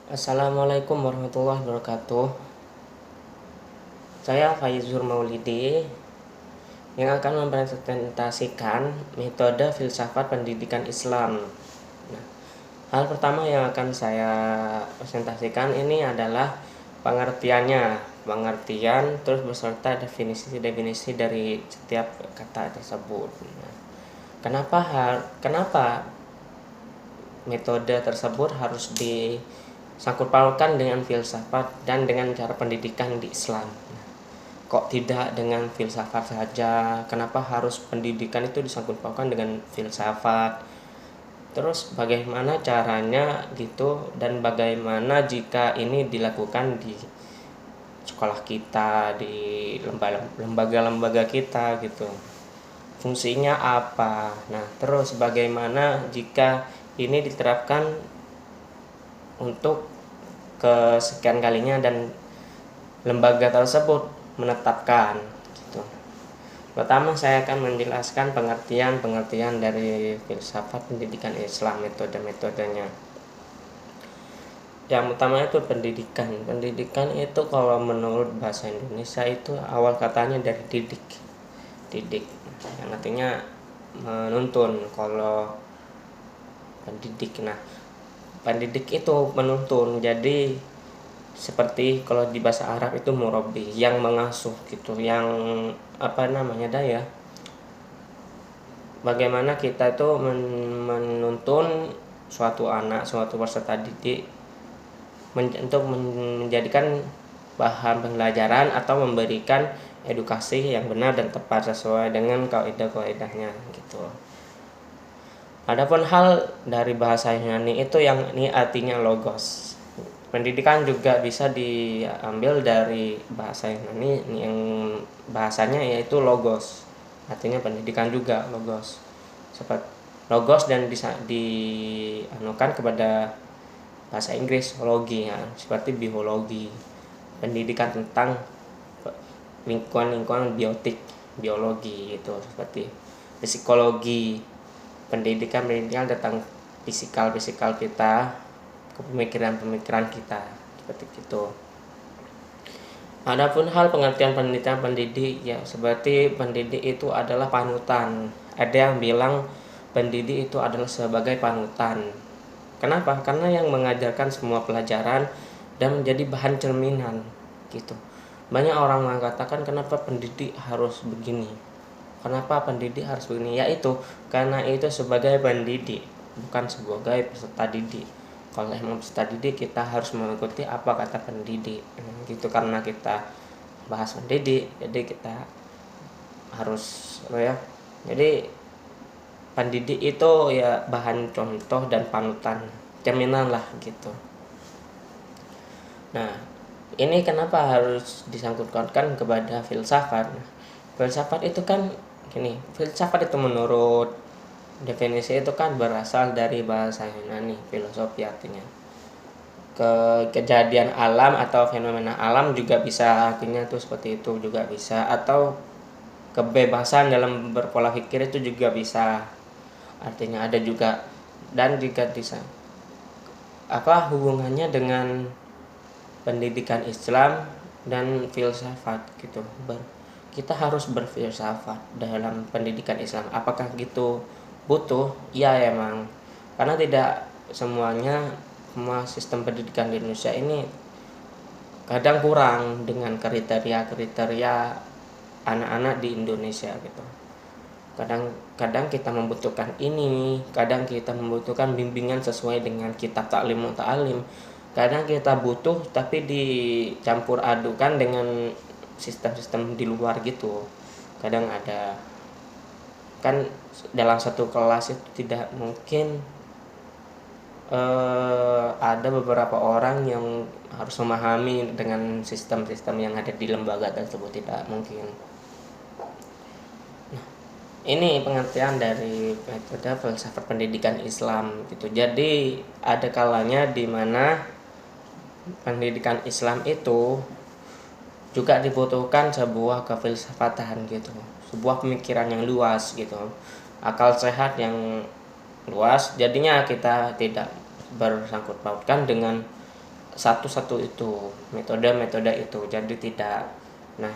Assalamualaikum warahmatullahi wabarakatuh. Saya Faizur Maulidi yang akan mempresentasikan metode filsafat pendidikan Islam. Nah, hal pertama yang akan saya presentasikan ini adalah pengertian terus beserta definisi-definisi dari setiap kata tersebut. Nah, kenapa metode tersebut harus disangkut pautkan dengan filsafat dan dengan cara pendidikan di Islam? Kok tidak dengan filsafat saja? Kenapa harus pendidikan itu disangkut pautkan dengan filsafat? Terus bagaimana caranya gitu, dan bagaimana jika ini dilakukan di sekolah kita, di lembaga-lembaga kita gitu, fungsinya apa? Nah, terus bagaimana jika ini diterapkan untuk kesekian kalinya dan lembaga tersebut menetapkan gitu. Pertama, saya akan menjelaskan pengertian dari filsafat pendidikan Islam, metode-metodenya. Yang pertama itu pendidikan. Pendidikan itu kalau menurut bahasa Indonesia itu awal katanya dari didik, yang artinya menuntun. Kalau pendidik, nah pendidik itu menuntun, jadi seperti kalau di bahasa Arab itu murabi, yang mengasuh gitu, yang bagaimana kita itu menuntun suatu peserta didik untuk menjadikan bahan pembelajaran atau memberikan edukasi yang benar dan tepat sesuai dengan kaidah-kaidahnya gitu. Adapun hal dari bahasa Yunani itu yang ini artinya logos. Pendidikan juga bisa diambil dari bahasa Yunani yang bahasanya yaitu logos. Artinya pendidikan juga logos. Seperti logos dan bisa dianukan kepada bahasa Inggris logi ya, seperti biologi. Pendidikan tentang lingkungan biotik, biologi itu seperti psikologi. Pendidikan tentang fisikal kita, pemikiran kita, seperti itu. Adapun hal pengertian pendidik ya, seperti pendidik itu adalah panutan. Ada yang bilang pendidik itu adalah sebagai panutan. Kenapa? Karena yang mengajarkan semua pelajaran dan menjadi bahan cerminan gitu. Banyak orang mengatakan kenapa pendidik harus begini, kenapa pendidik harus begini, yaitu karena itu sebagai pendidik, bukan sebagai peserta didik. Kalau emang peserta didik, kita harus mengikuti apa kata pendidik gitu. Karena kita bahas pendidik, jadi kita harus jadi pendidik itu ya bahan contoh dan panutan, cerminan lah gitu. Nah, ini kenapa harus disangkutkan kepada filsafat? Filsafat itu kan gini, filsafat itu menurut definisi itu kan berasal dari bahasa Yunani, filosofi artinya kejadian alam atau fenomena alam juga bisa, artinya tuh seperti itu juga bisa, atau kebebasan dalam berpola pikir itu juga bisa, artinya ada juga. Dan juga bisa hubungannya dengan pendidikan Islam dan filsafat gitu. Kita harus berfilsafat dalam pendidikan Islam. Apakah gitu butuh? Ya emang, karena tidak semuanya, semua sistem pendidikan di Indonesia ini kadang kurang dengan kriteria anak-anak di Indonesia gitu. Kadang kita membutuhkan ini, kadang kita membutuhkan bimbingan sesuai dengan kitab taklim muta'alim. Kadang kita butuh tapi dicampur adukan dengan sistem-sistem di luar gitu. Kadang ada, kan dalam satu kelas itu tidak mungkin ada beberapa orang yang harus memahami dengan sistem-sistem yang ada di lembaga tersebut, tidak mungkin. Nah, ini pengertian dari metode filsafat pendidikan Islam gitu. Jadi ada kalanya di mana pendidikan Islam itu juga dibutuhkan sebuah kefilsafatan gitu, sebuah pemikiran yang luas gitu, akal sehat yang luas. Jadinya kita tidak bersangkut pautkan dengan satu-satu itu, metode-metode itu. Jadi tidak. Nah,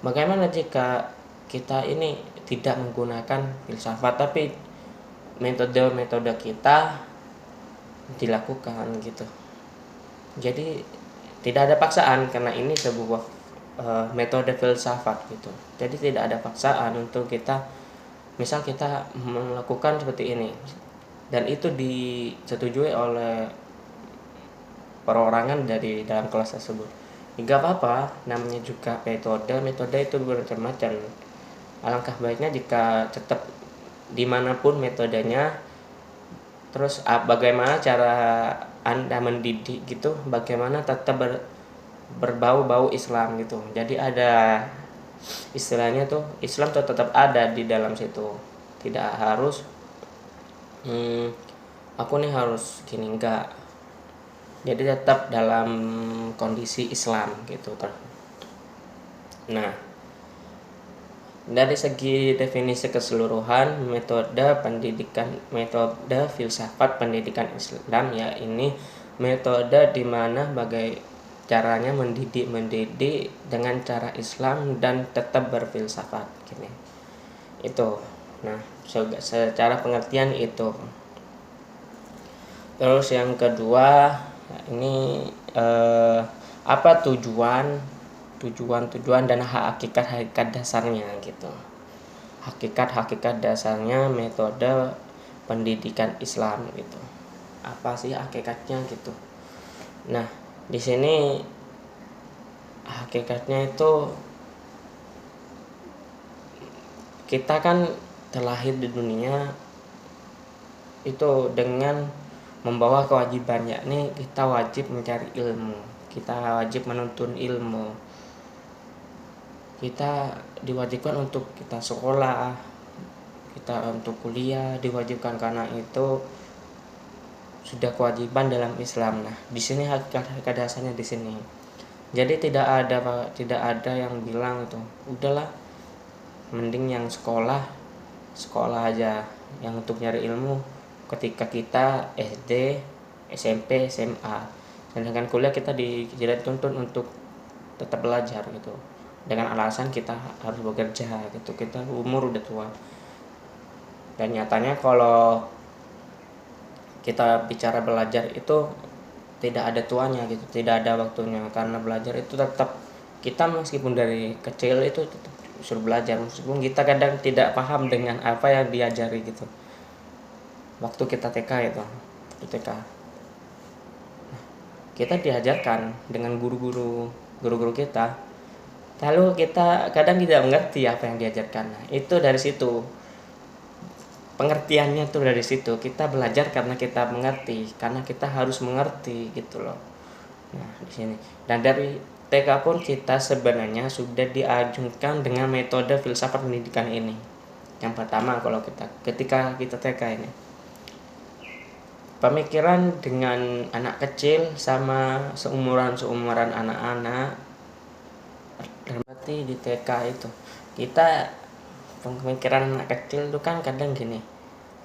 bagaimana jika kita ini tidak menggunakan filsafat tapi metode-metode kita dilakukan gitu. Jadi tidak ada paksaan karena ini sebuah metode filsafat gitu. Jadi tidak ada paksaan untuk kita, misal kita melakukan seperti ini dan itu disetujui oleh perorangan dari dalam kelas tersebut. Enggak apa-apa, namanya juga metode itu bermacam-macam. Alangkah baiknya jika tetap dimanapun metodenya, terus bagaimana cara Anda mendidik gitu, bagaimana tetap berbau-bau Islam gitu. Jadi ada istilahnya tuh, Islam tuh tetap ada di dalam situ. Tidak harus aku nih harus gini, enggak. Jadi tetap dalam kondisi Islam gitu. Nah, dari segi definisi keseluruhan metode filsafat pendidikan Islam ya ini metode di mana caranya mendidik dengan cara Islam dan tetap berfilsafat gini. Itu. Nah, secara pengertian itu. Terus yang kedua, ini apa tujuan dan hakikat dasarnya gitu. Hakikat dasarnya metode pendidikan Islam gitu. Apa sih hakikatnya gitu. Nah, di sini hakikatnya itu kita kan terlahir di dunia itu dengan membawa kewajiban, yakni kita wajib mencari ilmu, kita wajib menuntut ilmu, kita diwajibkan untuk kita sekolah, kita untuk kuliah diwajibkan karena itu sudah kewajiban dalam Islam. Nah, di sini hakikat dasarnya di sini. Jadi tidak ada yang bilang itu udahlah mending yang sekolah aja yang untuk nyari ilmu ketika kita SD, SMP, SMA. Sedangkan kuliah kita dituntut untuk tetap belajar gitu. Dengan alasan kita harus bekerja gitu, kita umur udah tua. Dan nyatanya kalau kita bicara belajar itu tidak ada tuanya gitu, tidak ada waktunya, karena belajar itu tetap kita meskipun dari kecil itu tetap suruh belajar, meskipun kita kadang tidak paham dengan apa yang diajari gitu. Waktu kita TK itu, TK kita diajarkan dengan guru-guru kita, lalu kita kadang tidak mengerti apa yang diajarkan. Nah, itu dari situ pengertiannya tuh, dari situ kita belajar karena kita mengerti, karena kita harus mengerti gitu loh. Nah, di sini dan dari TK pun kita sebenarnya sudah diajukan dengan metode filsafat pendidikan ini. Yang pertama kalau ketika kita TK ini pemikiran dengan anak kecil sama seumuran anak-anak, berarti di TK itu kita pemikiran anak kecil itu kan kadang gini,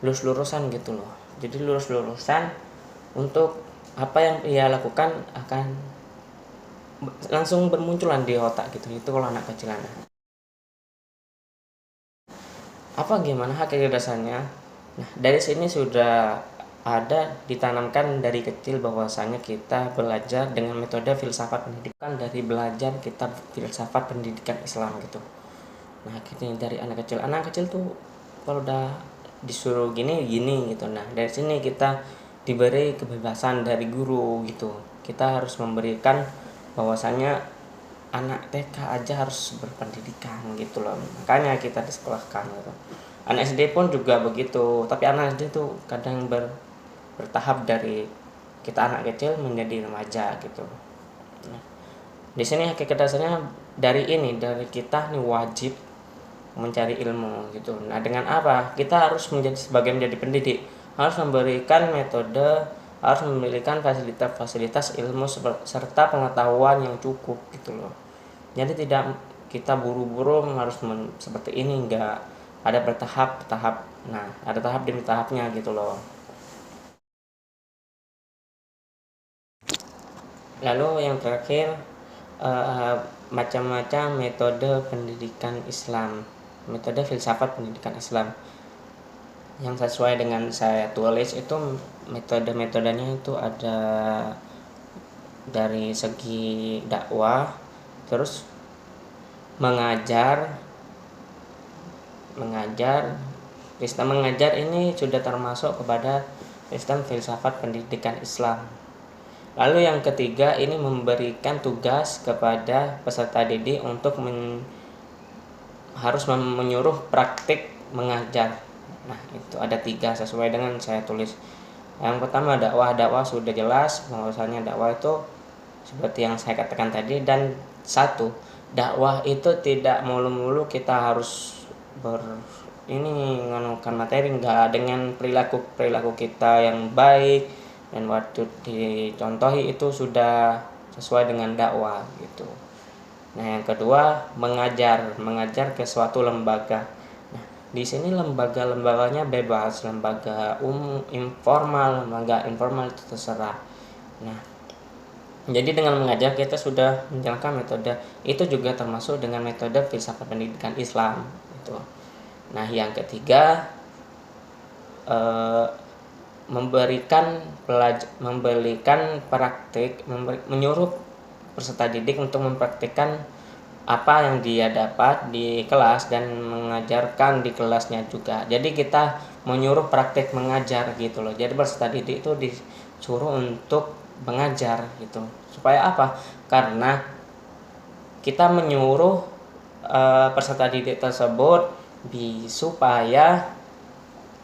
lurus-lurusan gitu loh. Jadi lurus-lurusan untuk apa yang ia lakukan akan langsung bermunculan di otak gitu. Itu kalau anak kecil. Apa gimana hakikat dasarnya? Nah, dari sini sudah ada ditanamkan dari kecil bahwasanya kita belajar dengan metode filsafat pendidikan, dari belajar kita filsafat pendidikan Islam gitu. Nah, kita dari anak kecil tuh kalau udah disuruh gini gitu. Nah, dari sini kita diberi kebebasan dari guru gitu. Kita harus memberikan bahwasanya anak TK aja harus berpendidikan gitu loh. Makanya kita disekolahkan gitu. Anak SD pun juga begitu, tapi anak SD tuh kadang bertahap dari kita anak kecil menjadi remaja gitu. Nah, di sini hakikat dasarnya dari kita nih wajib mencari ilmu gitu. Nah, dengan apa? Kita harus menjadi pendidik, harus memberikan metode, harus memberikan fasilitas ilmu serta pengetahuan yang cukup gitu loh. Jadi tidak kita buru-buru harus seperti ini, enggak, ada bertahap. Nah, ada tahap demi tahapnya gitu loh. Lalu yang terakhir, macam-macam metode pendidikan Islam, metode filsafat pendidikan Islam yang sesuai dengan saya tulis itu. Metodenya itu ada dari segi dakwah, terus mengajar. Sistem mengajar ini sudah termasuk kepada sistem filsafat pendidikan Islam. Lalu yang ketiga, ini memberikan tugas kepada peserta didik untuk harus menyuruh praktik mengajar. Nah, itu ada 3 sesuai dengan saya tulis. Yang pertama dakwah sudah jelas bahwasanya dakwah itu seperti yang saya katakan tadi. Dan satu, dakwah itu tidak mulu-mulu kita harus menggunakan materi, enggak, dengan perilaku kita yang baik dan waktu dicontohi itu sudah sesuai dengan dakwah gitu. Nah, yang kedua, mengajar ke suatu lembaga. Nah, di sini lembaga-lembaganya bebas, lembaga informal, lembaga informal itu terserah. Nah, jadi dengan mengajar kita sudah menjalankan metode itu, juga termasuk dengan metode filsafat pendidikan Islam itu. Nah, yang ketiga, menyuruh peserta didik untuk mempraktikkan apa yang dia dapat di kelas dan mengajarkan di kelasnya juga. Jadi kita menyuruh praktik mengajar gitu loh. Jadi peserta didik itu disuruh untuk mengajar gitu. Supaya apa? Karena kita menyuruh peserta didik tersebut supaya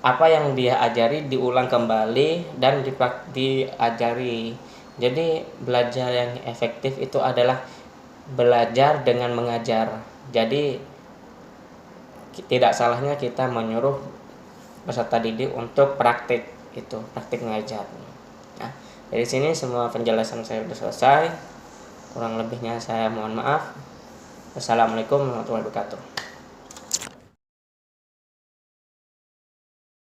apa yang dia ajari diulang kembali dan diajari. Jadi belajar yang efektif itu adalah belajar dengan mengajar. Jadi tidak salahnya kita menyuruh peserta didik untuk praktik mengajar. Nah, dari sini semua penjelasan saya sudah selesai. Kurang lebihnya saya mohon maaf. Wassalamualaikum warahmatullahi wabarakatuh.